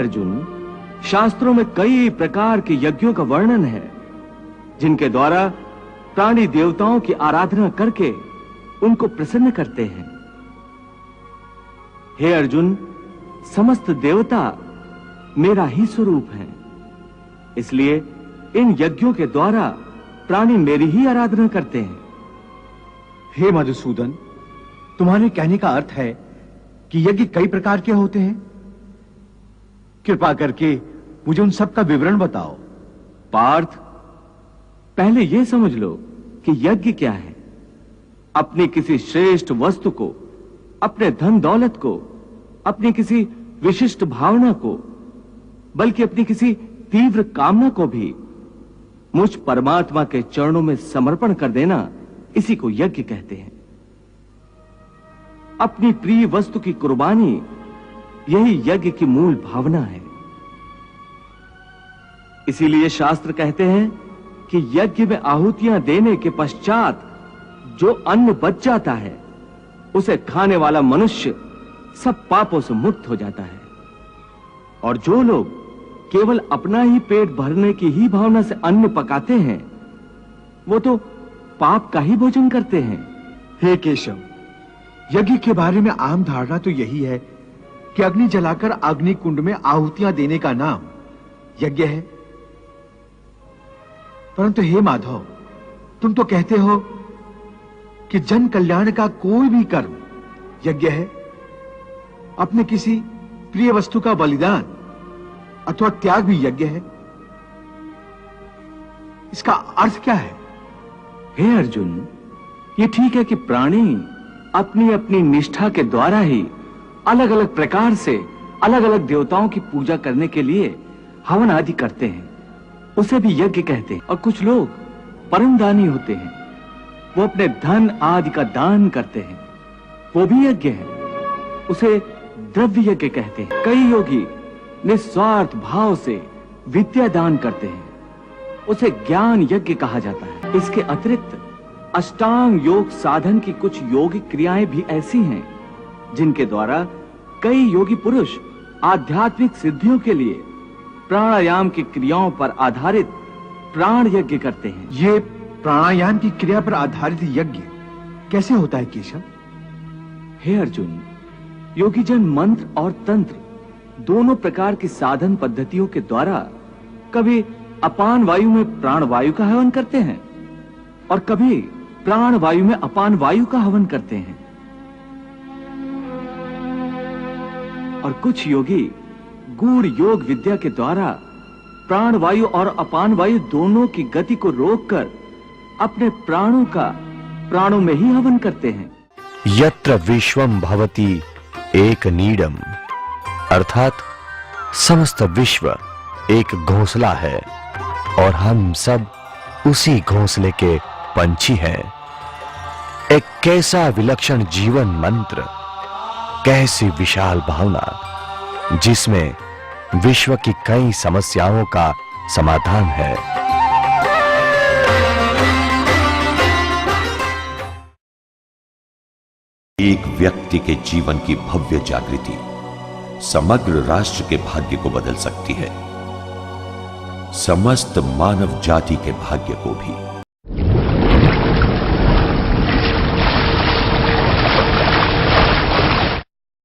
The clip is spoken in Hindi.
अर्जुन, शास्त्रों में कई प्रकार के यज्ञों का वर्णन है जिनके द्वारा प्राणी देवताओं की आराधना करके उनको प्रसन्न करते हैं। हे अर्जुन, समस्त देवता मेरा ही स्वरूप हैं, इसलिए इन यज्ञों के द्वारा प्राणी मेरी ही आराधना करते हैं। हे मधुसूदन, तुम्हारे कहने का अर्थ है कि यज्ञ कई प्रकार के होते हैं? कृपा करके मुझे उन सब का विवरण बताओ। पार्थ, पहले यह समझ लो कि यज्ञ क्या है। अपनी किसी श्रेष्ठ वस्तु को, अपने धन दौलत को, अपनी किसी विशिष्ट भावना को, बल्कि अपनी किसी तीव्र कामना को भी मुझ परमात्मा के चरणों में समर्पण कर देना, इसी को यज्ञ कहते हैं। अपनी प्रिय वस्तु की कुर्बानी, यही यज्ञ की मूल भावना है। इसीलिए शास्त्र कहते हैं कि यज्ञ में आहुतियां देने के पश्चात जो अन्न बच जाता है, उसे खाने वाला मनुष्य सब पापों से मुक्त हो जाता है। और जो लोग केवल अपना ही पेट भरने की ही भावना से अन्न पकाते हैं, वो तो पाप का ही भोजन करते हैं। हे केशव, यज्ञ के बारे में आम धारणा तो यही है कि अग्नि जलाकर अग्नि कुंड में आहुतियां देने का नाम यज्ञ है। परंतु हे माधव, तुम तो कहते हो कि जन कल्याण का कोई भी कर्म यज्ञ है। अपने किसी प्रिय वस्तु का बलिदान अथवा त्याग भी यज्ञ है। इसका अर्थ क्या है? हे अर्जुन, ये ठीक है कि प्राणी अपनी अपनी निष्ठा के द्वारा ही अलग अलग प्रकार से अलग अलग देवताओं की पूजा करने के लिए हवन आदि करते हैं, उसे भी यज्ञ कहते हैं। और कुछ लोग परम दानी होते हैं, वो अपने धन आदि का दान करते हैं, वो भी यज्ञ है, उसे द्रव्य यज्ञ कहते हैं। कई योगी निस्वार्थ भाव से विद्या दान करते हैं, उसे ज्ञान यज्ञ कहा जाता है। इसके अतिरिक्त अष्टांग योग साधन की कुछ योगिक क्रियाएं भी ऐसी हैं जिनके द्वारा कई योगी पुरुष आध्यात्मिक सिद्धियों के लिए प्राणायाम की क्रियाओं पर आधारित प्राण यज्ञ करते हैं। ये प्राणायाम की क्रिया पर आधारित यज्ञ कैसे होता है केशव? हे अर्जुन, योगी जन मंत्र और तंत्र दोनों प्रकार की साधन पद्धतियों के द्वारा कभी अपान वायु में प्राण वायु का हवन करते हैं और कभी प्राण वायु में अपान वायु का हवन करते हैं। और कुछ योगी गूढ़ योग विद्या के द्वारा प्राण वायु और अपान वायु दोनों की गति को रोककर अपने प्राणों का प्राणों में ही हवन करते हैं। यत्र विश्वम भवति एक नीडम, अर्थात समस्त विश्व एक घोंसला है और हम सब उसी घोंसले के पंछी हैं। एक कैसा विलक्षण जीवन मंत्र, कैसी विशाल भावना जिसमें विश्व की कई समस्याओं का समाधान है। एक व्यक्ति के जीवन की भव्य जागृति समग्र राष्ट्र के भाग्य को बदल सकती है, समस्त मानव जाति के भाग्य को भी।